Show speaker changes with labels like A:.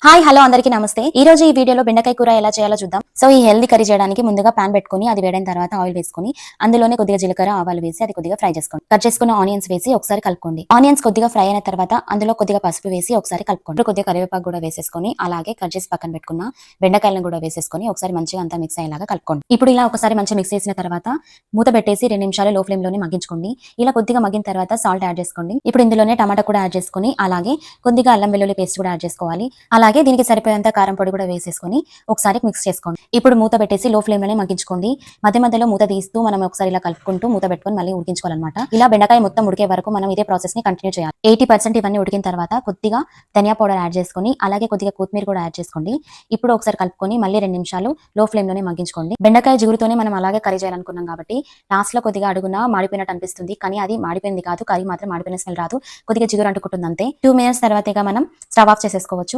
A: Hi hello అందరికీ నమస్తే. ఈ రోజు ఈ వీడియోలో బెండకాయ కూర ఎలా చేయాలో చూద్దాం. సో ఈ హెల్దీ కర్రీ చేయడానికి ముందుగా పాన్ పెట్టుకొని అది వేడైన తర్వాత ఆయిల్ వేసుకొని అందులోనే కొద్దిగా జీలకర్ర ఆవాలు వేసి అది కొద్దిగా ఫ్రై చేసుకోండి. కట్ చేసుకున్న ఆనియన్స్ వేసి ఒకసారి కలుపుకోండి. ఆనియన్స్ కొద్దిగా ఫ్రై అయిన తర్వాత అందులో కొద్దిగా పసుపు వేసి ఒకసారి కలుపుకోండి. కొద్దిగా కరివేపాకు కూడా వేసేసుకొని అలాగే కట్ చేసి పక్కన పెట్టుకున్న బెండకాయలను కూడా వేసేసుకొని ఒకసారి మంచిగా అంతా మిక్స్ అయ్యేలాగా కలుపుకోండి. ఇప్పుడు ఇలా ఒకసారి మంచిగా మిక్స్ చేసిన తర్వాత మూత పెట్టేసి 2 నిమిషాలు లో ఫ్లేమ్ లోనే మగ్గించుకోండి. ఇలా కొద్దిగా మగ్గిన తర్వాత సాల్ట్ యాడ్ చేసుకోండి. ఇప్పుడు ఇందులోనే టమాటా కూడా యాడ్ చేసుకొని అలాగే కొద్దిగా అల్లం వెల్లుల్లి పేస్ట్ కూడా యాడ్ చేసుకోవాలి. అలాగే దీనికి సరిపోయేంత కారం పొడి కూడా వేసేసుకొని ఒకసారి మిక్స్ చేసుకోండి. ఇప్పుడు మూత పెట్టేసి లో ఫ్లేమ్ లోనే మగ్గించుకోండి. మధ్య మధ్యలో మూత తీస్తూ మనం ఒకసారి ఇలా కలుపుకుంటూ మూత పెట్టుకొని మళ్ళీ ఉడికించుకోవాలన్నమాట. ఇలా బెండకాయ మొత్తం ఉడికే వరకు మనం ఇదే ప్రాసెస్ ని కంటిన్యూ చేయాలి. 80% ఇవన్నీ ఉడికిన తర్వాత కొద్దిగా ధనియా పౌడర్ యాడ్ చేసుకొని అలాగే కొద్దిగా కొత్తిమీర కూడా యాడ్ చేసుకోండి. ఇప్పుడు ఒకసారి కలుపుకొని మళ్ళీ 2 నిమిషాలు లో ఫ్లేమ్ లోనే మగ్గించుకోండి. బెండకాయ జిగురుతోనే మనం అలాగే కర్రీ చేయాలనుకున్నాం కాబట్టి లాస్ట్ లో కొద్దిగా అడుగున మాడిపోయినట్టు అనిపిస్తుంది, కానీ అది మాడిపోయింది కాదు, కర్రీ మాత్రం మాడిపోయిన స్మెల్ రాదు, కొద్దిగా జిగురు అంటుకుంటుంది అంతే. 2 మినిట్స్ తర్వాత మనం స్టవ్ ఆఫ్ చేసేసుకోవచ్చు.